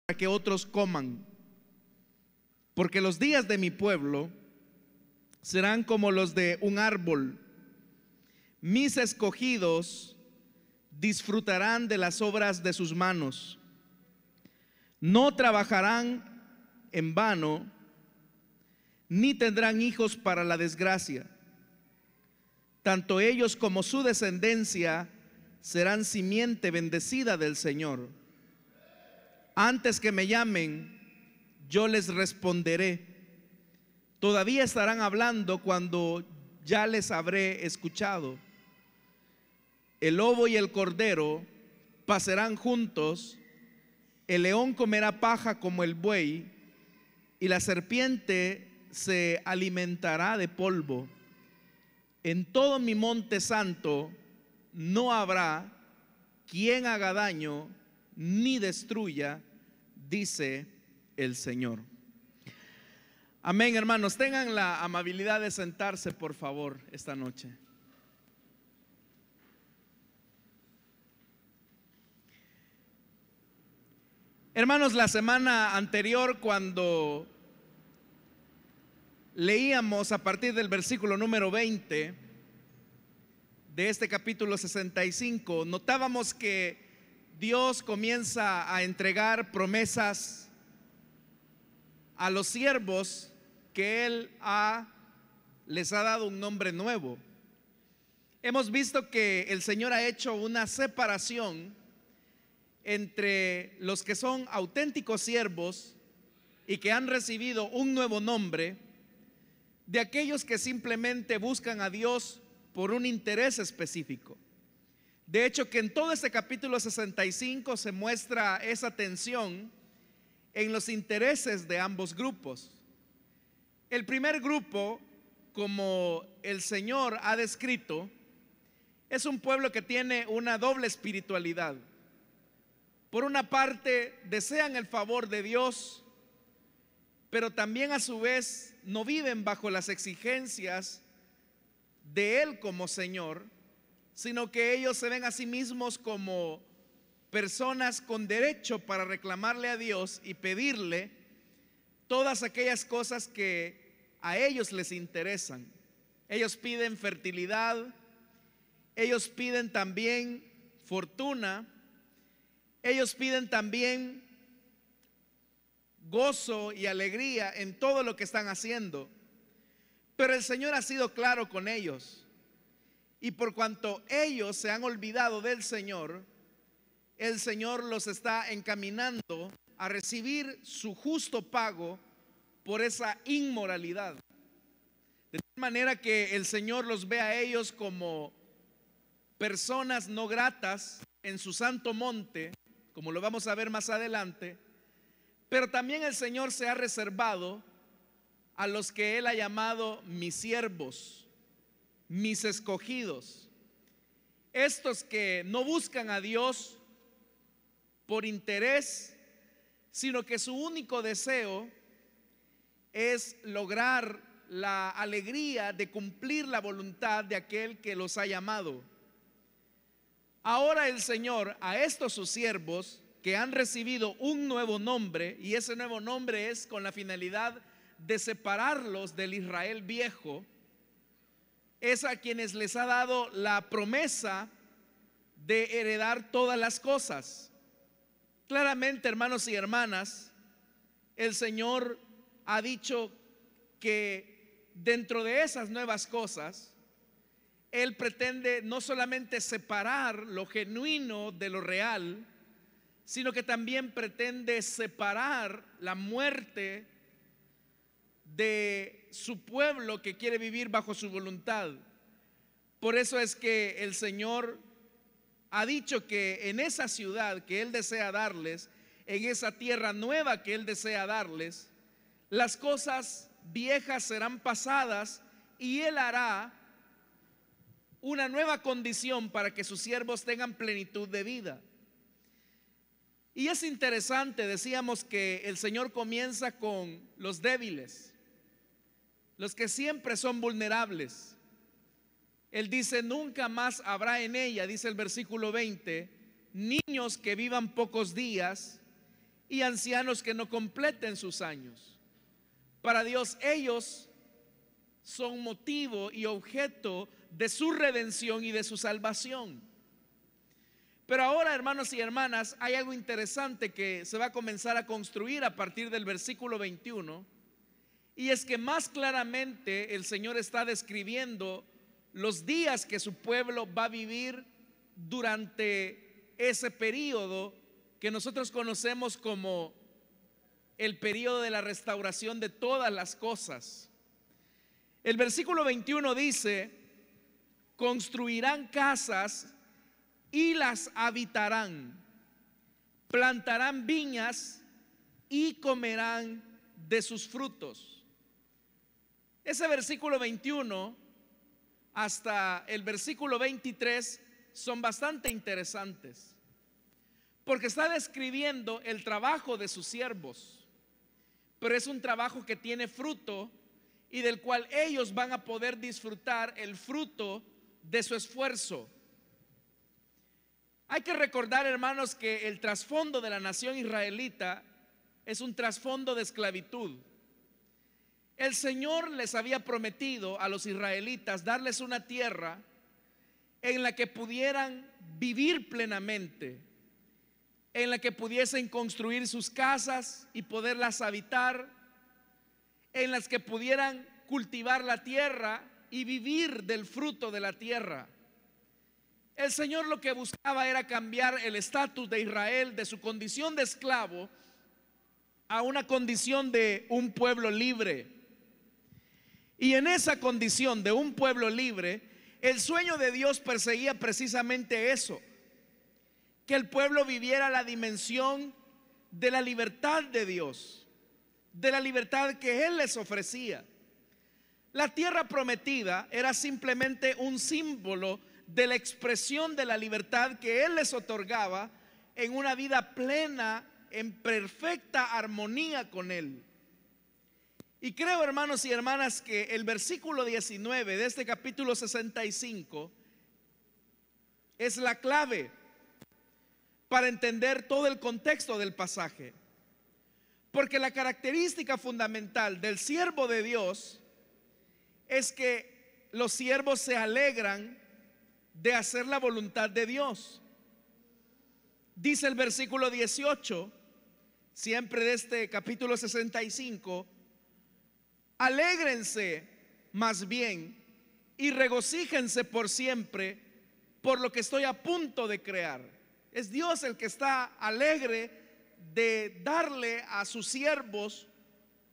para que otros coman. Porque los días de mi pueblo serán como los de un árbol. Mis escogidos disfrutarán de las obras de sus manos. No trabajarán en vano, ni tendrán hijos para la desgracia. Tanto ellos como su descendencia serán simiente bendecida del Señor. Antes que me llamen, yo les responderé. Todavía estarán hablando cuando ya les habré escuchado. El lobo y el cordero pasarán juntos, el león comerá paja como el buey, y la serpiente se alimentará de polvo. En todo mi monte santo no habrá quien haga daño ni destruya, dice el Señor. Amén, hermanos. Tengan la amabilidad de sentarse, por favor, esta noche. Hermanos, la semana anterior, cuando leíamos a partir del versículo número 20 de este capítulo 65, notábamos que Dios comienza a entregar promesas a los siervos que Él les ha dado un nombre nuevo. Hemos visto que el Señor ha hecho una separación entre los que son auténticos siervos y que han recibido un nuevo nombre, de aquellos que simplemente buscan a Dios por un interés específico. De hecho, que en todo este capítulo 65 se muestra esa tensión en los intereses de ambos grupos. El primer grupo, como el Señor ha descrito, es un pueblo que tiene una doble espiritualidad. Por una parte, desean el favor de Dios, pero también a su vez no viven bajo las exigencias de Él como Señor, sino que ellos se ven a sí mismos como personas con derecho para reclamarle a Dios y pedirle todas aquellas cosas que a ellos les interesan. Ellos piden fertilidad, ellos piden también fortuna, ellos piden también gozo y alegría en todo lo que están haciendo. Pero el Señor ha sido claro con ellos, y por cuanto ellos se han olvidado del Señor, el Señor los está encaminando a recibir su justo pago por esa inmoralidad. De tal manera que el Señor los ve a ellos como personas no gratas en su santo monte, como lo vamos a ver más adelante. Pero también el Señor se ha reservado a los que Él ha llamado mis siervos, mis escogidos, estos que no buscan a Dios por interés, sino que su único deseo es lograr la alegría de cumplir la voluntad de aquel que los ha llamado. Ahora el Señor a estos sus siervos que han recibido un nuevo nombre, y ese nuevo nombre es con la finalidad de separarlos del Israel viejo, es a quienes les ha dado la promesa de heredar todas las cosas. Claramente, hermanos y hermanas, el Señor ha dicho que dentro de esas nuevas cosas Él pretende no solamente separar lo genuino de lo real, sino que también pretende separar la muerte de su pueblo que quiere vivir bajo su voluntad. Por eso es que el Señor ha dicho que en esa ciudad que Él desea darles, en esa tierra nueva que Él desea darles, las cosas viejas serán pasadas y Él hará una nueva condición para que sus siervos tengan plenitud de vida. Y es interesante, decíamos que el Señor comienza con los débiles, los que siempre son vulnerables. Él dice: nunca más habrá en ella, dice el versículo 20, niños que vivan pocos días, y ancianos que no completen sus años. Para Dios ellos son motivo y objeto de su redención y de su salvación. Pero ahora, hermanos y hermanas, hay algo interesante que se va a comenzar a construir a partir del versículo 21, y es que más claramente el Señor está describiendo los días que su pueblo va a vivir durante ese periodo que nosotros conocemos como el periodo de la restauración de todas las cosas. El versículo 21 dice: construirán casas y las habitarán, plantarán viñas y comerán de sus frutos. Ese versículo 21 hasta el versículo 23 son bastante interesantes, porque está describiendo el trabajo de sus siervos, pero es un trabajo que tiene fruto y del cual ellos van a poder disfrutar el fruto de su esfuerzo. Hay que recordar, hermanos, que el trasfondo de la nación israelita es un trasfondo de esclavitud. El Señor les había prometido a los israelitas darles una tierra en la que pudieran vivir plenamente, en la que pudiesen construir sus casas y poderlas habitar, en las que pudieran cultivar la tierra y vivir del fruto de la tierra. El Señor lo que buscaba era cambiar el estatus de Israel de su condición de esclavo a una condición de un pueblo libre. Y en esa condición de un pueblo libre, el sueño de Dios perseguía precisamente eso: que el pueblo viviera la dimensión de la libertad de Dios, de la libertad que Él les ofrecía. La tierra prometida era simplemente un símbolo de la expresión de la libertad que Él les otorgaba en una vida plena, en perfecta armonía con Él. Y creo, hermanos y hermanas, que el versículo 19 de este capítulo 65 es la clave para entender todo el contexto del pasaje. Porque la característica fundamental del siervo de Dios es que los siervos se alegran de hacer la voluntad de Dios. Dice el versículo 18, siempre de este capítulo 65: alégrense más bien y regocíjense por siempre por lo que estoy a punto de crear. Es Dios el que está alegre de darle a sus siervos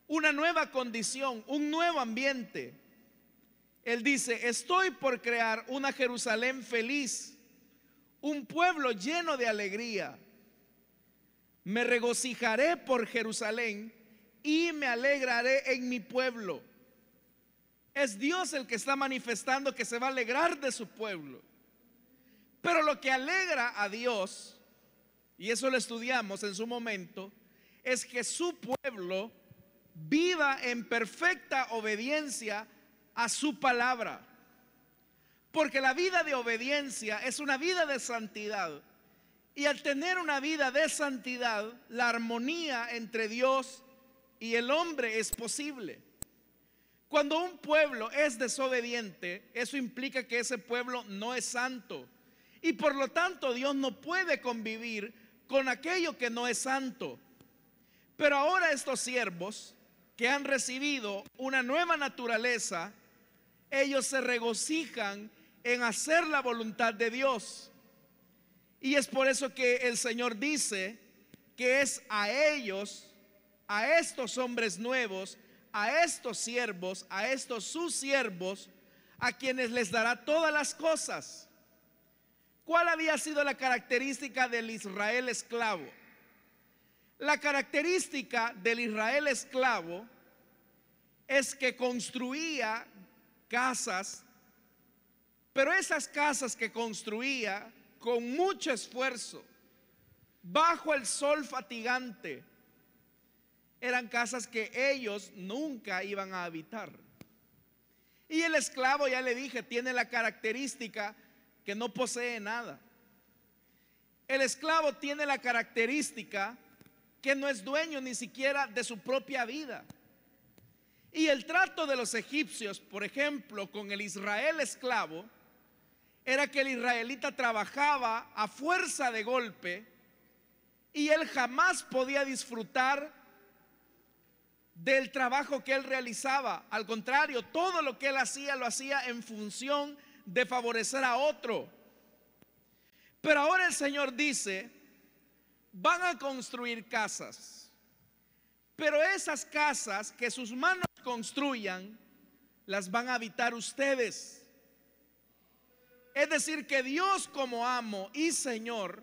una nueva condición, un nuevo ambiente. Él dice: estoy por crear una Jerusalén feliz, un pueblo lleno de alegría. Me regocijaré por Jerusalén y me alegraré en mi pueblo. Es Dios el que está manifestando que se va a alegrar de su pueblo. Pero lo que alegra a Dios, y eso lo estudiamos en su momento, es que su pueblo viva en perfecta obediencia a su palabra. Porque la vida de obediencia es una vida de santidad, y al tener una vida de santidad, la armonía entre Dios y el hombre es posible. Cuando un pueblo es desobediente, eso implica que ese pueblo no es santo, y por lo tanto Dios no puede convivir con aquello que no es santo. Pero ahora estos siervos que han recibido una nueva naturaleza, ellos se regocijan en hacer la voluntad de Dios. Y es por eso que el Señor dice que es a ellos, a estos hombres nuevos, a estos siervos, a estos sus siervos, a quienes les dará todas las cosas. ¿Cuál había sido la característica del Israel esclavo? La característica del Israel esclavo es que construía casas, pero esas casas que construía con mucho esfuerzo, bajo el sol fatigante, eran casas que ellos nunca iban a habitar. Y el esclavo, ya le dije, tiene la característica que no posee nada. El esclavo tiene la característica que no es dueño ni siquiera de su propia vida. Y el trato de los egipcios, por ejemplo, con el Israel esclavo, era que el israelita trabajaba a fuerza de golpe y él jamás podía disfrutar del trabajo que él realizaba. Al contrario, todo lo que él hacía lo hacía en función de favorecer a otro. Pero ahora el Señor dice: van a construir casas, pero esas casas que sus manos construyan las van a habitar ustedes. Es decir, que Dios, como amo y Señor,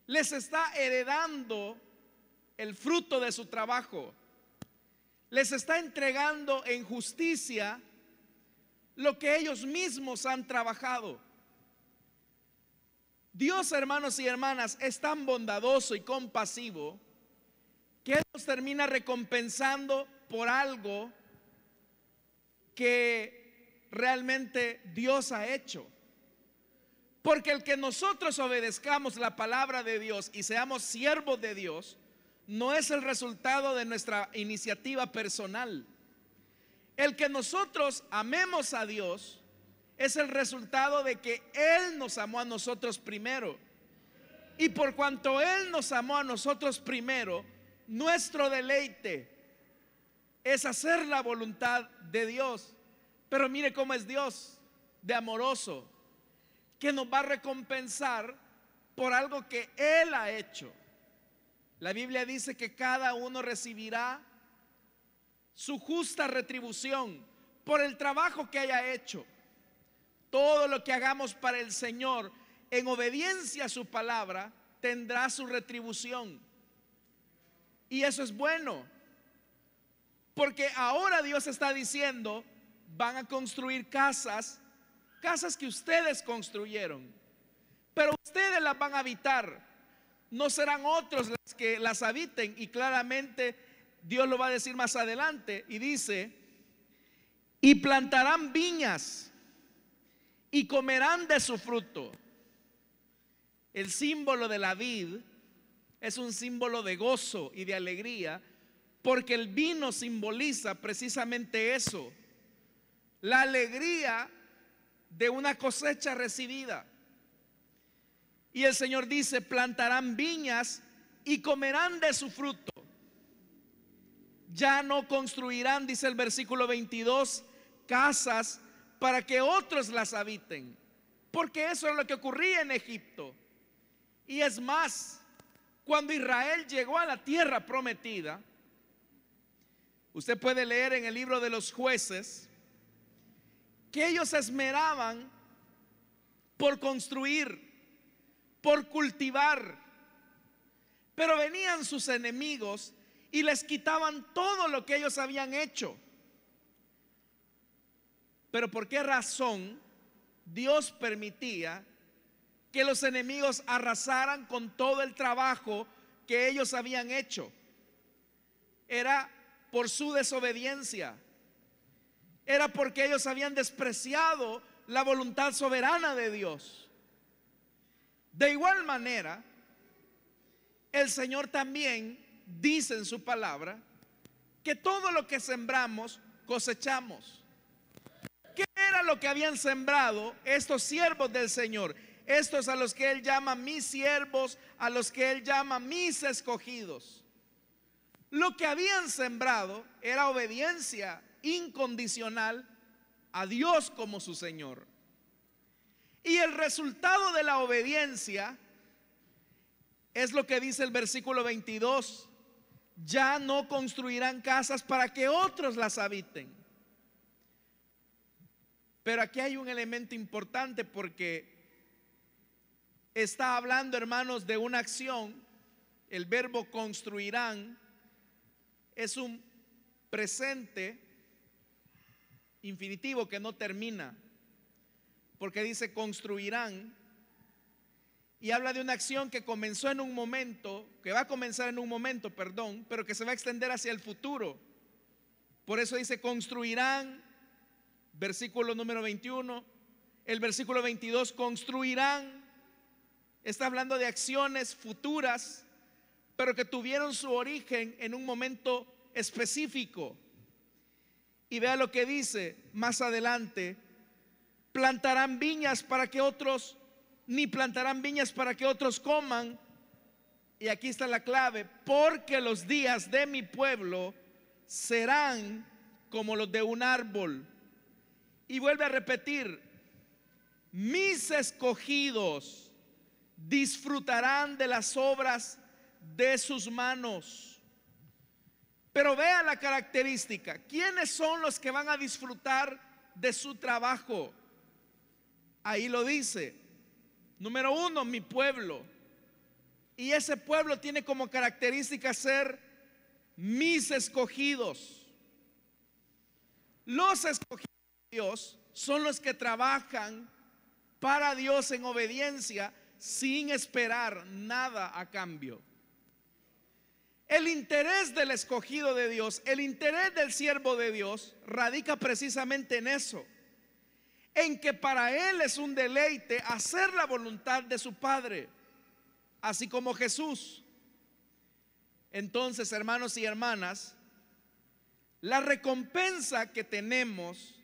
les está heredando el fruto de su trabajo. Les está entregando en justicia lo que ellos mismos han trabajado. Dios, hermanos y hermanas, es tan bondadoso y compasivo que Él nos termina recompensando por algo que realmente Dios ha hecho. Porque el que nosotros obedezcamos la palabra de Dios y seamos siervos de Dios no es el resultado de nuestra iniciativa personal. El que nosotros amemos a Dios es el resultado de que Él nos amó a nosotros primero. Y por cuanto Él nos amó a nosotros primero, nuestro deleite es hacer la voluntad de Dios. Pero mire cómo es Dios de amoroso, que nos va a recompensar por algo que Él ha hecho. La Biblia dice que cada uno recibirá su justa retribución por el trabajo que haya hecho. Todo lo que hagamos para el Señor en obediencia a su palabra tendrá su retribución. Y eso es bueno, porque ahora Dios está diciendo: van a construir casas que ustedes construyeron, pero ustedes las van a habitar. No serán otros los que las habiten. Y claramente Dios lo va a decir más adelante, y dice: y plantarán viñas y comerán de su fruto. El símbolo de la vid es un símbolo de gozo y de alegría, porque el vino simboliza precisamente eso, la alegría de una cosecha recibida. Y el Señor dice: plantarán viñas y comerán de su fruto. Ya no construirán, dice el versículo 22, casas para que otros las habiten, porque eso es lo que ocurría en Egipto. Y es más, cuando Israel llegó a la tierra prometida, usted puede leer en el libro de los Jueces que ellos se esmeraban por construir, por cultivar, pero venían sus enemigos y les quitaban todo lo que ellos habían hecho. Pero ¿por qué razón Dios permitía que los enemigos arrasaran con todo el trabajo que ellos habían hecho? Era por su desobediencia. Era porque ellos habían despreciado la voluntad soberana de Dios. De igual manera, el Señor también dice en su palabra que todo lo que sembramos, cosechamos. ¿Qué era lo que habían sembrado estos siervos del Señor? Estos a los que Él llama mis siervos, a los que Él llama mis escogidos. Lo que habían sembrado era obediencia incondicional a Dios como su Señor. Y el resultado de la obediencia es lo que dice el versículo 22: ya no construirán casas para que otros las habiten. Pero aquí hay un elemento importante, porque está hablando, hermanos, de una acción. El verbo construirán es un presente infinitivo que no termina, porque dice construirán, y habla de una acción que comenzó en un momento, que va a comenzar en un momento, perdón, pero que se va a extender hacia el futuro. Por eso dice construirán, versículo número 21. El versículo 22, construirán, está hablando de acciones futuras, pero que tuvieron su origen en un momento específico. Y vea lo que dice más adelante: plantarán viñas para que otros, ni plantarán viñas para que otros coman. Y aquí está la clave: porque los días de mi pueblo serán como los de un árbol. Y vuelve a repetir: mis escogidos disfrutarán de las obras de sus manos. Pero vea la característica: ¿quiénes son los que van a disfrutar de su trabajo? Ahí lo dice. Número uno, mi pueblo. Y ese pueblo tiene como característica ser mis escogidos. Los escogidos de Dios son los que trabajan para Dios en obediencia, sin esperar nada a cambio. El interés del escogido de Dios, el interés del siervo de Dios, radica precisamente en eso, en que para él es un deleite hacer la voluntad de su Padre, así como Jesús. Entonces, hermanos y hermanas, la recompensa que tenemos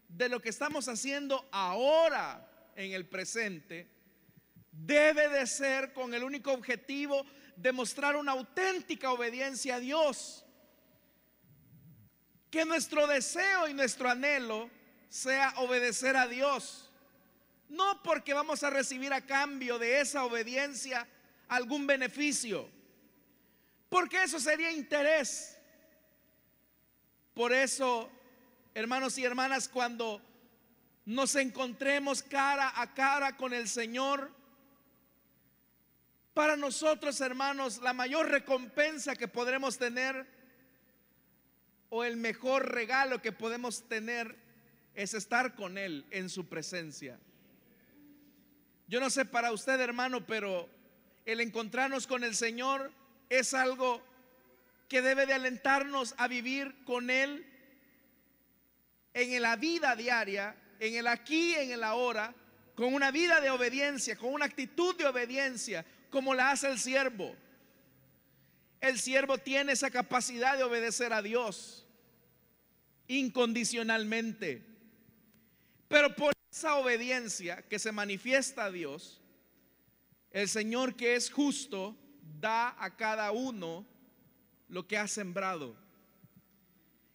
de lo que estamos haciendo ahora en el presente debe de ser con el único objetivo de mostrar una auténtica obediencia a Dios. Que nuestro deseo y nuestro anhelo sea obedecer a Dios, no porque vamos a recibir a cambio de esa obediencia algún beneficio, porque eso sería interés. Por eso, hermanos y hermanas, cuando nos encontremos cara a cara con el Señor, para nosotros, hermanos, la mayor recompensa que podremos tener, o el mejor regalo que podemos tener, es estar con Él en su presencia. Yo no sé para usted, hermano, pero el encontrarnos con el Señor es algo que debe de alentarnos a vivir con Él en la vida diaria, en el aquí, en el ahora, con una vida de obediencia, con una actitud de obediencia, como la hace el siervo. El siervo tiene esa capacidad de obedecer a Dios incondicionalmente, pero por esa obediencia que se manifiesta a Dios, el Señor, que es justo, da a cada uno lo que ha sembrado.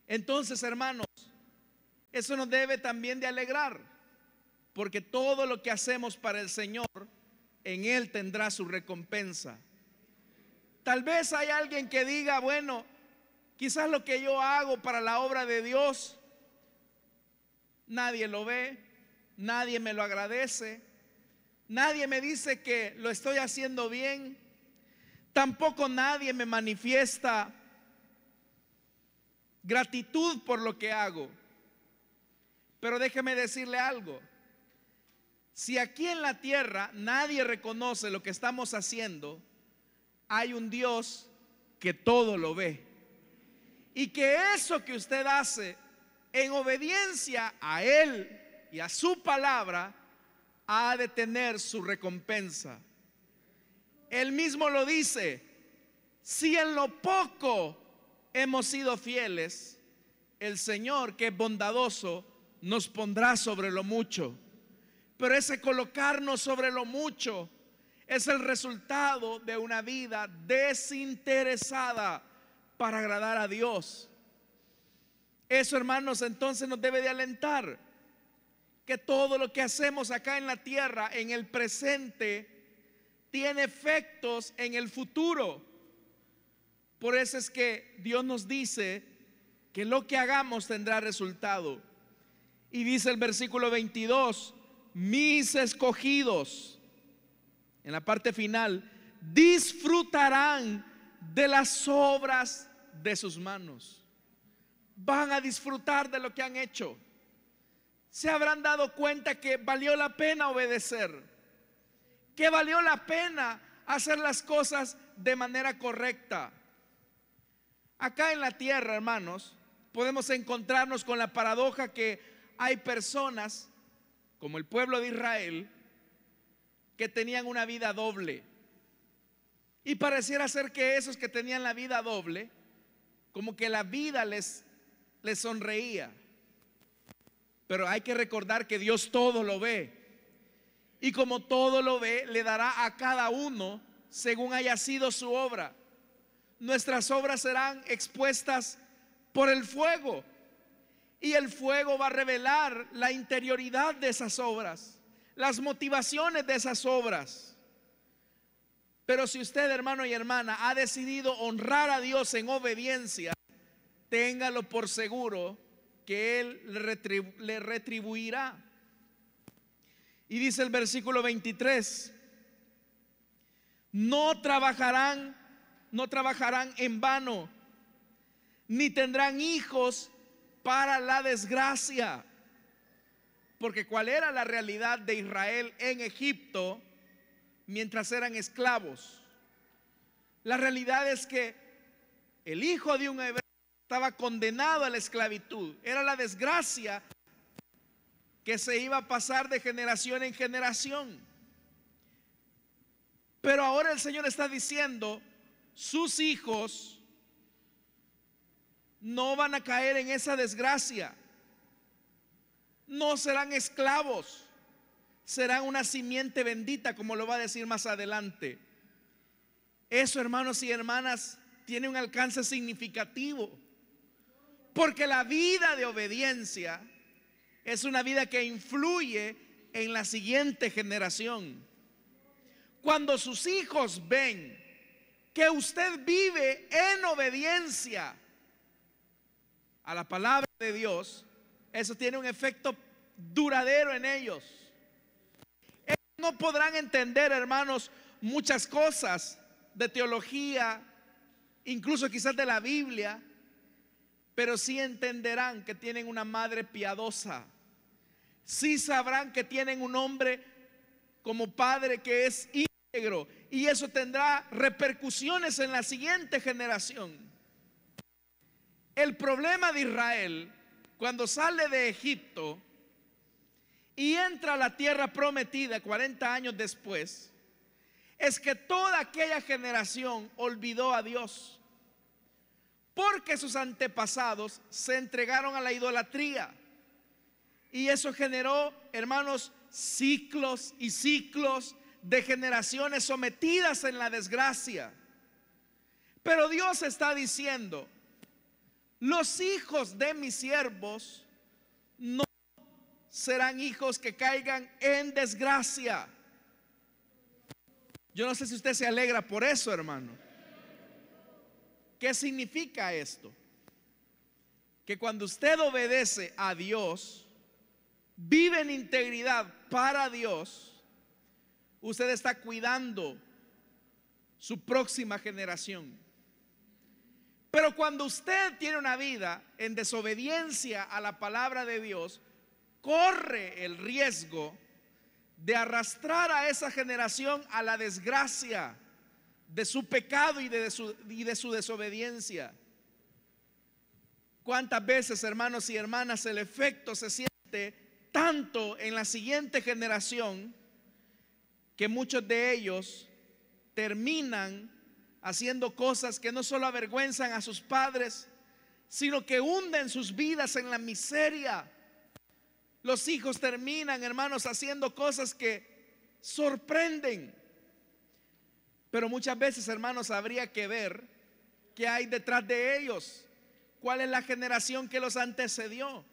Entonces, hermanos, eso nos debe también de alegrar, porque todo lo que hacemos para el Señor, en Él tendrá su recompensa. Tal vez hay alguien que diga: bueno, quizás lo que yo hago para la obra de Dios, nadie lo ve, nadie me lo agradece, nadie me dice que lo estoy haciendo bien, tampoco nadie me manifiesta gratitud por lo que hago. Pero déjeme decirle algo: si aquí en la tierra nadie reconoce lo que estamos haciendo, hay un Dios que todo lo ve, y que eso que usted hace en obediencia a Él y a su palabra ha de tener su recompensa. Él mismo lo dice: si en lo poco hemos sido fieles, el Señor, que es bondadoso, nos pondrá sobre lo mucho. Pero ese colocarnos sobre lo mucho es el resultado de una vida desinteresada para agradar a Dios. Eso, hermanos, entonces nos debe de alentar, que todo lo que hacemos acá en la tierra, en el presente, tiene efectos en el futuro. Por eso es que Dios nos dice que lo que hagamos tendrá resultado. Y dice el versículo 22: mis escogidos, en la parte final, disfrutarán de las obras de sus manos. Van a disfrutar de lo que han hecho. Se habrán dado cuenta que valió la pena obedecer, que valió la pena hacer las cosas de manera correcta. Acá en la tierra, hermanos, podemos encontrarnos con la paradoja que hay personas, como el pueblo de Israel, que tenían una vida doble. Y pareciera ser que esos que tenían la vida doble, como que la vida les sonreía. Pero hay que recordar que Dios todo lo ve. Y como todo lo ve, le dará a cada uno según haya sido su obra. Nuestras obras serán expuestas por el fuego. Y el fuego va a revelar la interioridad de esas obras, las motivaciones de esas obras. Pero si usted, hermano y hermana, ha decidido honrar a Dios en obediencia, téngalo por seguro que Él le retribuirá. Y dice el versículo 23: no trabajarán en vano, ni tendrán hijos para la desgracia. Porque ¿cuál era la realidad de Israel en Egipto mientras eran esclavos? La realidad es que el hijo de un hebreo estaba condenado a la esclavitud. Era la desgracia que se iba a pasar de generación en generación. Pero ahora el Señor está diciendo: sus hijos no van a caer en esa desgracia. No serán esclavos, serán una simiente bendita, como lo va a decir más adelante. Eso, hermanos y hermanas, tiene un alcance significativo, porque la vida de obediencia es una vida que influye en la siguiente generación. Cuando sus hijos ven que usted vive en obediencia a la palabra de Dios, eso tiene un efecto duradero en ellos. Ellos no podrán entender, hermanos, muchas cosas de teología, incluso quizás de la Biblia, pero sí entenderán que tienen una madre piadosa. Sí sabrán que tienen un hombre como padre que es íntegro, y eso tendrá repercusiones en la siguiente generación. El problema de Israel, cuando sale de Egipto y entra a la tierra prometida 40 años después, es que toda aquella generación olvidó a Dios, porque sus antepasados se entregaron a la idolatría. Y eso generó, hermanos, ciclos y ciclos de generaciones sometidas en la desgracia. Pero Dios está diciendo: los hijos de mis siervos no serán hijos que caigan en desgracia. Yo no sé si usted se alegra por eso, hermano. ¿Qué significa esto? Que cuando usted obedece a Dios, vive en integridad para Dios, usted está cuidando su próxima generación. Pero cuando usted tiene una vida en desobediencia a la palabra de Dios, corre el riesgo de arrastrar a esa generación a la desgracia de su pecado y de su desobediencia. ¿Cuántas veces, hermanos y hermanas, el efecto se siente tanto en la siguiente generación que muchos de ellos terminan haciendo cosas que no solo avergüenzan a sus padres, sino que hunden sus vidas en la miseria? Los hijos terminan, hermanos, haciendo cosas que sorprenden. Pero muchas veces, hermanos, habría que ver qué hay detrás de ellos. ¿Cuál es la generación que los antecedió?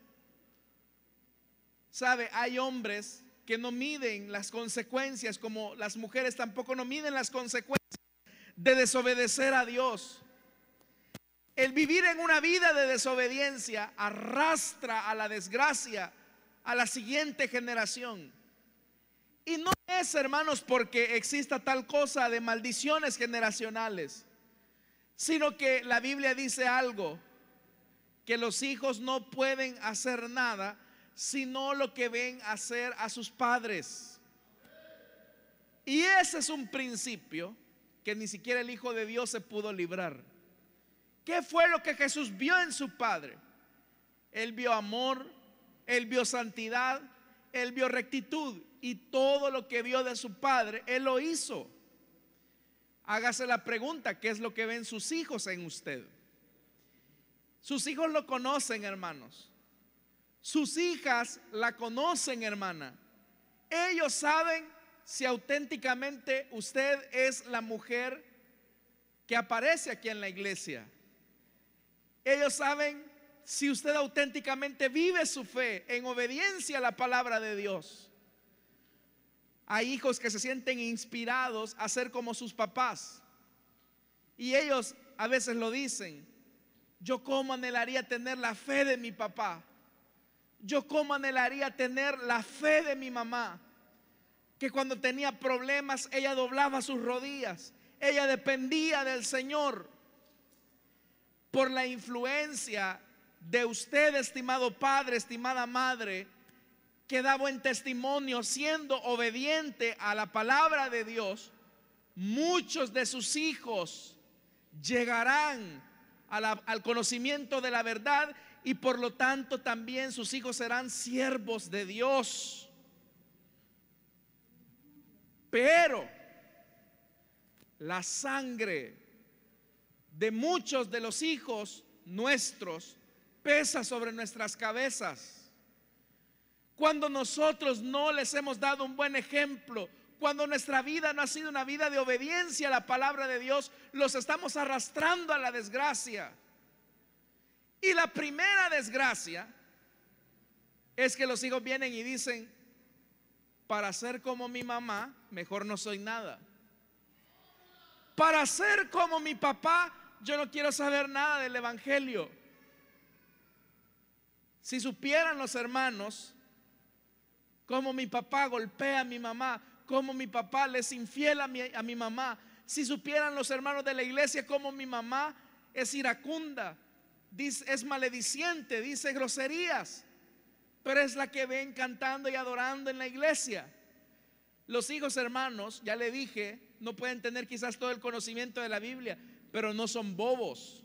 ¿Sabe? Hay hombres que no miden las consecuencias, como las mujeres tampoco no miden las consecuencias de desobedecer a Dios. El vivir en una vida de desobediencia arrastra a la desgracia a la siguiente generación. Y no es, hermanos, porque exista tal cosa de maldiciones generacionales, sino que la Biblia dice algo: que los hijos no pueden hacer nada sino lo que ven hacer a sus padres. Y ese es un principio que ni siquiera el Hijo de Dios se pudo librar. ¿Qué fue lo que Jesús vio en su Padre? Él vio amor, Él vio santidad, Él vio rectitud, y todo lo que vio de su Padre, Él lo hizo. hágase la pregunta: ¿qué es lo que ven sus hijos en usted? Sus hijos lo conocen, hermanos. Sus hijas la conocen, hermana. Ellos saben si auténticamente usted es la mujer que aparece aquí en la iglesia. Ellos saben si usted auténticamente vive su fe en obediencia a la palabra de Dios. Hay hijos que se sienten inspirados a ser como sus papás, y ellos a veces lo dicen: yo como anhelaría tener la fe de mi papá. Yo como anhelaría tener la fe de mi mamá, que cuando tenía problemas ella doblaba sus rodillas, ella dependía del Señor. Por la influencia de usted, estimado padre, estimada madre, que da buen testimonio siendo obediente a la palabra de Dios, muchos de sus hijos llegarán al conocimiento de la verdad, y por lo tanto también sus hijos serán siervos de Dios. Pero la sangre de muchos de los hijos nuestros pesa sobre nuestras cabezas. Cuando nosotros no les hemos dado un buen ejemplo, cuando nuestra vida no ha sido una vida de obediencia a la palabra de Dios, los estamos arrastrando a la desgracia. Y la primera desgracia es que los hijos vienen y dicen: para ser como mi mamá, mejor no soy nada. Para ser como mi papá, yo no quiero saber nada del evangelio. Si supieran los hermanos cómo mi papá golpea a mi mamá, cómo mi papá le es infiel a mi mamá. Si supieran los hermanos de la iglesia cómo mi mamá es iracunda, es malediciente, dice groserías, pero es la que ven cantando y adorando en la iglesia. Los hijos, hermanos, ya le dije, no pueden tener quizás todo el conocimiento de la Biblia, pero no son bobos.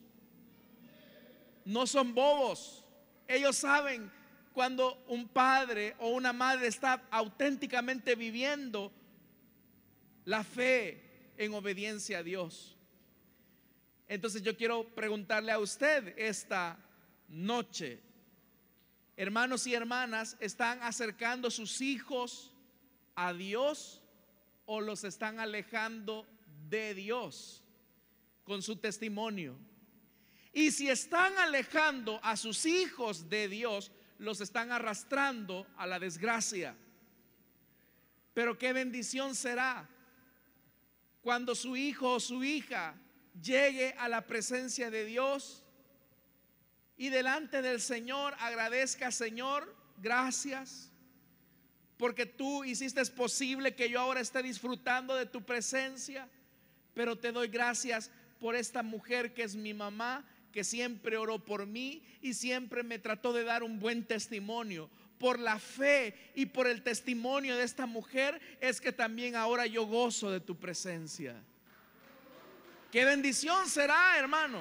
No son bobos. Ellos saben cuando un padre o una madre está auténticamente viviendo la fe en obediencia a Dios. Entonces yo quiero preguntarle a usted esta noche: hermanos y hermanas, ¿están acercando sus hijos a Dios o los están alejando de Dios con su testimonio? Y si están alejando a sus hijos de Dios, los están arrastrando a la desgracia. Pero qué bendición será cuando su hijo o su hija llegue a la presencia de Dios y delante del Señor agradezca: Señor, gracias porque tú hiciste posible que yo ahora esté disfrutando de tu presencia, pero te doy gracias por esta mujer que es mi mamá, que siempre oró por mí y siempre me trató de dar un buen testimonio. Por la fe y por el testimonio de esta mujer es que también ahora yo gozo de tu presencia. Qué bendición será, hermano.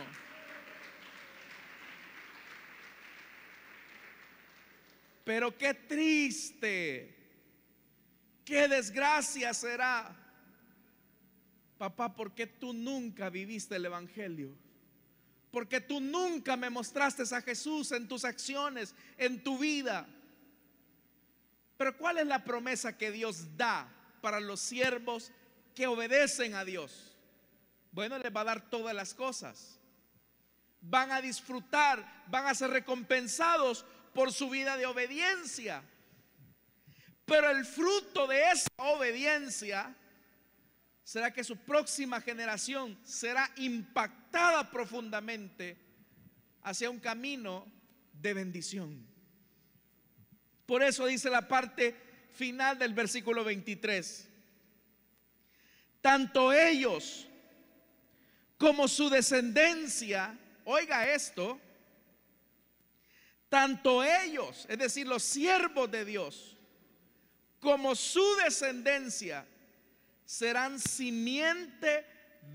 Pero qué triste, qué desgracia será: papá, ¿por qué tú nunca viviste el evangelio? ¿Por qué tú nunca me mostraste a Jesús en tus acciones, en tu vida? Pero ¿cuál es la promesa que Dios da para los siervos que obedecen a Dios? Bueno, les va a dar todas las cosas. Van a disfrutar, van a ser recompensados por su vida de obediencia. Pero el fruto de esa obediencia será que su próxima generación será impactada profundamente hacia un camino de bendición. Por eso dice la parte final del versículo 23: tanto ellos como su descendencia, oiga esto, tanto ellos, es decir, los siervos de Dios, como su descendencia serán simiente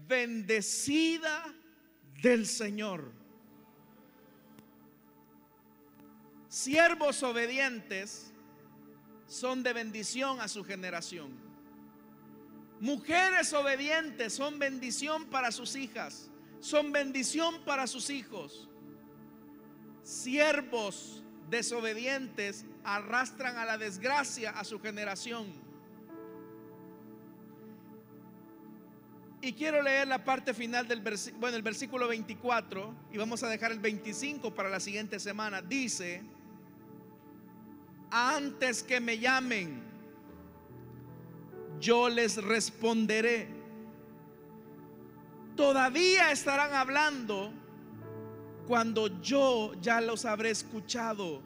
bendecida del Señor. Siervos obedientes son de bendición a su generación. Mujeres obedientes son bendición para sus hijas, son bendición para sus hijos. Siervos desobedientes arrastran a la desgracia a su generación. Y quiero leer la parte final del el versículo 24, y vamos a dejar el 25 para la siguiente semana. Dice: antes que me llamen, yo les responderé. Todavía estarán hablando cuando yo ya los habré escuchado.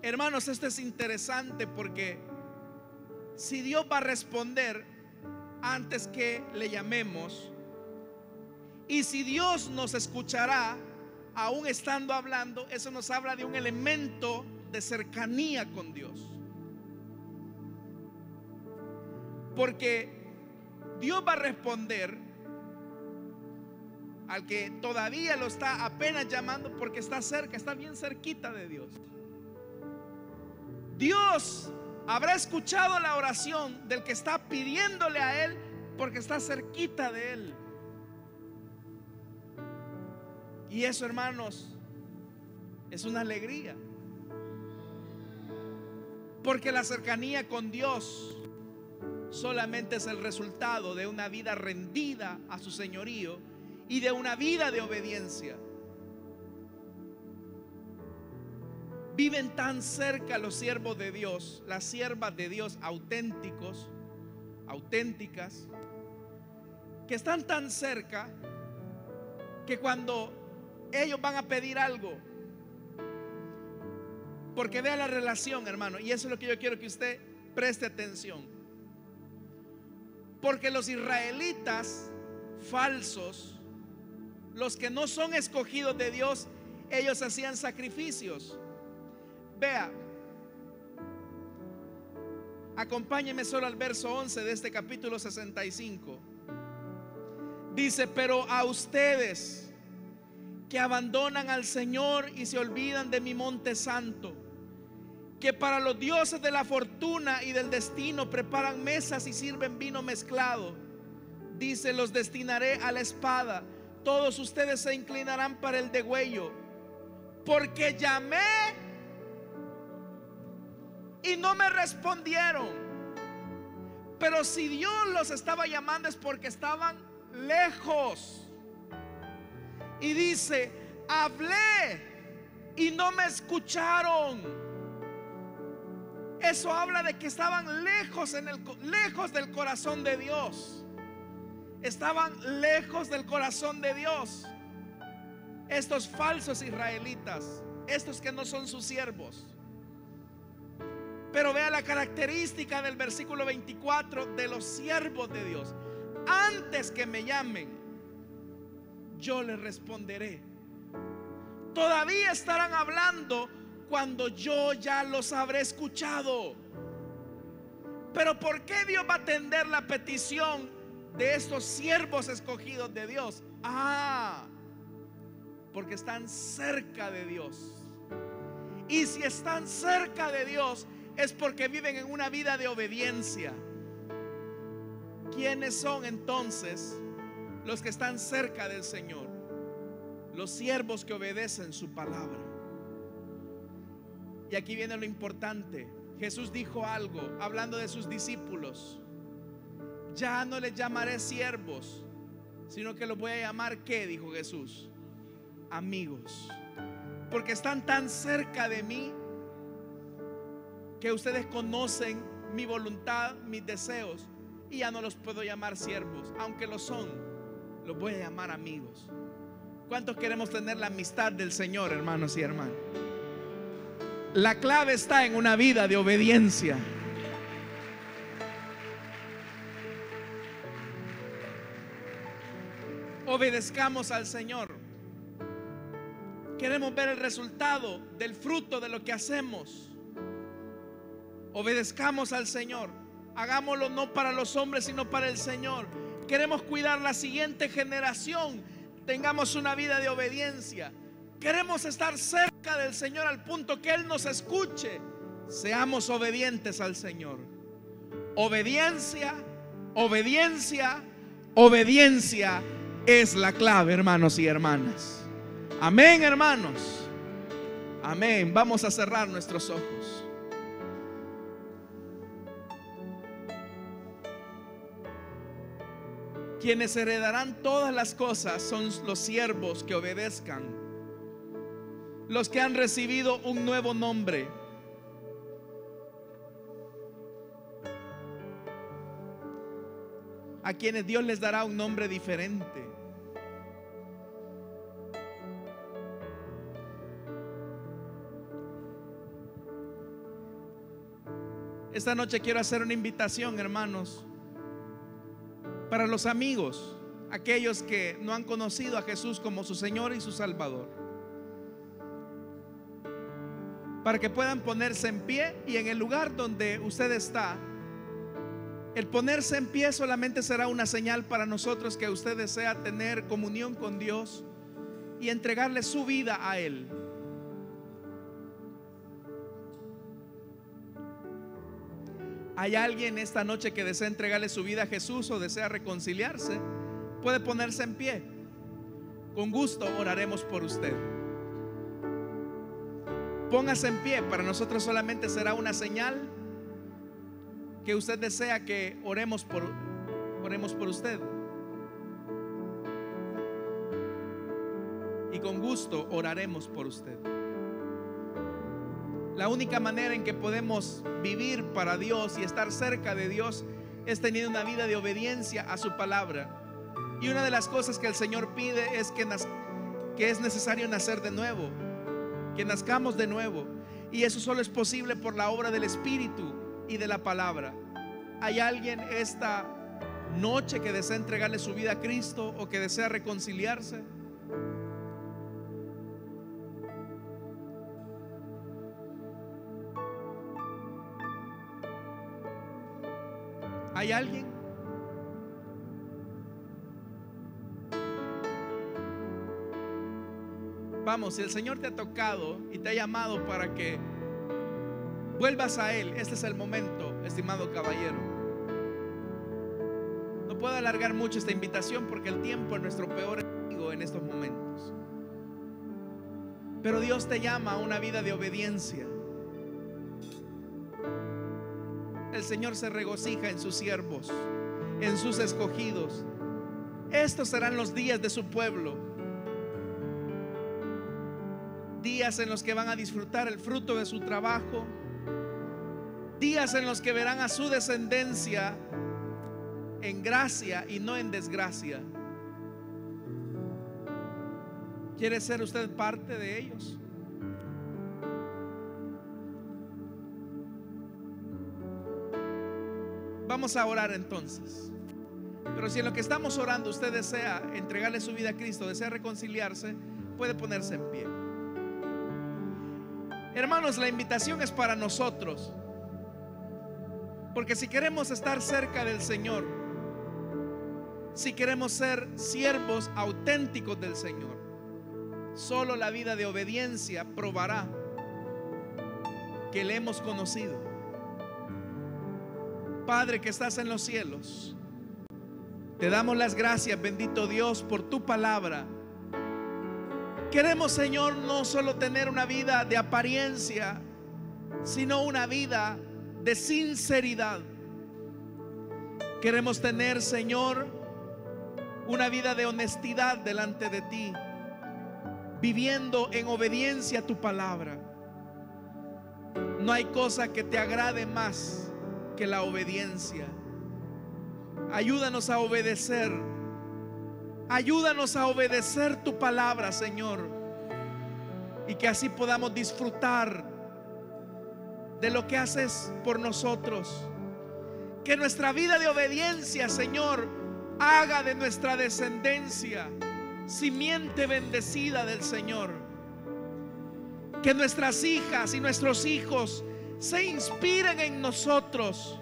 Hermanos, esto es interesante porque si Dios va a responder antes que le llamemos, y si Dios nos escuchará aún estando hablando, eso nos habla de un elemento de cercanía con Dios. Porque Dios va a responder al que todavía lo está apenas llamando, porque está cerca, está bien cerquita de Dios. Dios habrá escuchado la oración del que está pidiéndole a Él, porque está cerquita de Él. Y eso, hermanos, es una alegría, porque la cercanía con Dios solamente es el resultado de una vida rendida a su señorío y de una vida de obediencia. Viven tan cerca los siervos de Dios, las siervas de Dios auténticas, que están tan cerca que cuando ellos van a pedir algo, porque vea la relación, hermano, y eso es lo que yo quiero que usted preste atención. Porque los israelitas falsos, los que no son escogidos de Dios, ellos hacían sacrificios. Vea, acompáñeme solo al verso 11 de este capítulo 65. Dice: pero a ustedes que abandonan al Señor y se olvidan de mi monte santo, que para los dioses de la fortuna y del destino preparan mesas y sirven vino mezclado, dice: los destinaré a la espada, todos ustedes se inclinarán para el degüello, porque llamé y no me respondieron. Pero si Dios los estaba llamando es porque estaban lejos. Y dice: hablé y no me escucharon. Eso habla de que estaban lejos, lejos del corazón de Dios. Estaban lejos del corazón de Dios. Estos falsos israelitas, estos que no son sus siervos. Pero vea la característica del versículo 24 de los siervos de Dios: antes que me llamen, yo les responderé. Todavía estarán hablando cuando yo ya los habré escuchado. Pero ¿por qué Dios va a atender la petición de estos siervos escogidos de Dios? Porque están cerca de Dios. Y si están cerca de Dios es porque viven en una vida de obediencia. ¿Quiénes son entonces los que están cerca del Señor? Los siervos que obedecen su palabra. Y aquí viene lo importante. Jesús dijo algo hablando de sus discípulos: ya no les llamaré siervos, sino que los voy a llamar, ¿qué dijo Jesús? Amigos. Porque están tan cerca de mí que ustedes conocen mi voluntad, mis deseos, y ya no los puedo llamar siervos. Aunque lo son, los voy a llamar amigos. ¿Cuántos queremos tener la amistad del Señor, hermanos y hermanas? La clave está en una vida de obediencia. Obedezcamos al Señor. Queremos ver el resultado del fruto de lo que hacemos. Obedezcamos al Señor. Hagámoslo no para los hombres, sino para el Señor. Queremos cuidar la siguiente generación. Tengamos una vida de obediencia. Queremos estar cerca del Señor al punto que Él nos escuche. Seamos obedientes al Señor. Obediencia, obediencia, obediencia es la clave, hermanos y hermanas. Amén, hermanos. Amén. Vamos a cerrar nuestros ojos. Quienes heredarán todas las cosas son los siervos que obedezcan, los que han recibido un nuevo nombre. A quienes Dios les dará un nombre diferente. Esta noche quiero hacer una invitación, hermanos, para los amigos, aquellos que no han conocido a Jesús como su Señor y su Salvador, para que puedan ponerse en pie, y en el lugar donde usted está, el ponerse en pie solamente será una señal para nosotros que usted desea tener comunión con Dios y entregarle su vida a Él. ¿Hay alguien esta noche que desea entregarle su vida a Jesús o desea reconciliarse? Puede ponerse en pie. Con gusto oraremos por usted. Póngase en pie. Para nosotros solamente será una señal que usted desea que oremos por usted. Y con gusto oraremos por usted. La única manera en que podemos vivir para Dios y estar cerca de Dios es teniendo una vida de obediencia a su palabra. Y una de las cosas que el Señor pide es que es necesario nacer de nuevo, que nazcamos de nuevo. Y eso solo es posible por la obra del Espíritu y de la palabra. ¿Hay alguien esta noche que desea entregarle su vida a Cristo o que desea reconciliarse? ¿Hay alguien? Vamos, si el Señor te ha tocado y te ha llamado para que vuelvas a Él, este es el momento, estimado caballero. No puedo alargar mucho esta invitación porque el tiempo es nuestro peor enemigo en estos momentos. Pero Dios te llama a una vida de obediencia. El Señor se regocija en sus siervos, en sus escogidos. Estos serán los días de su pueblo, días en los que van a disfrutar el fruto de su trabajo, días en los que verán a su descendencia en gracia y no en desgracia. ¿Quiere ser usted parte de ellos? Vamos a orar entonces. Pero si en lo que estamos orando usted desea entregarle su vida a Cristo, desea reconciliarse, puede ponerse en pie. Hermanos, la invitación es para nosotros, porque si queremos estar cerca del Señor, si queremos ser siervos auténticos del Señor, solo la vida de obediencia probará que le hemos conocido. Padre que estás en los cielos, te damos las gracias, bendito Dios, por tu palabra. Queremos, Señor, no solo tener una vida de apariencia, sino una vida de sinceridad. Queremos tener, Señor, una vida de honestidad delante de ti, viviendo en obediencia a tu palabra. No hay cosa que te agrade más que la obediencia. Ayúdanos a obedecer. Ayúdanos a obedecer tu palabra, Señor, y que así podamos disfrutar de lo que haces por nosotros. Que nuestra vida de obediencia, Señor, haga de nuestra descendencia simiente bendecida del Señor. Que nuestras hijas y nuestros hijos se inspiren en nosotros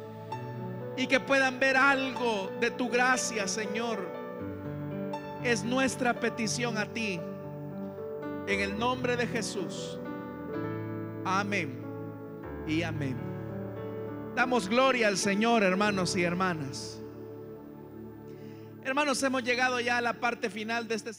y que puedan ver algo de tu gracia, Señor. Es nuestra petición a ti, en el nombre de Jesús. Amén y amén. Damos gloria al Señor, hermanos y hermanas. Hermanos, hemos llegado ya a la parte final de este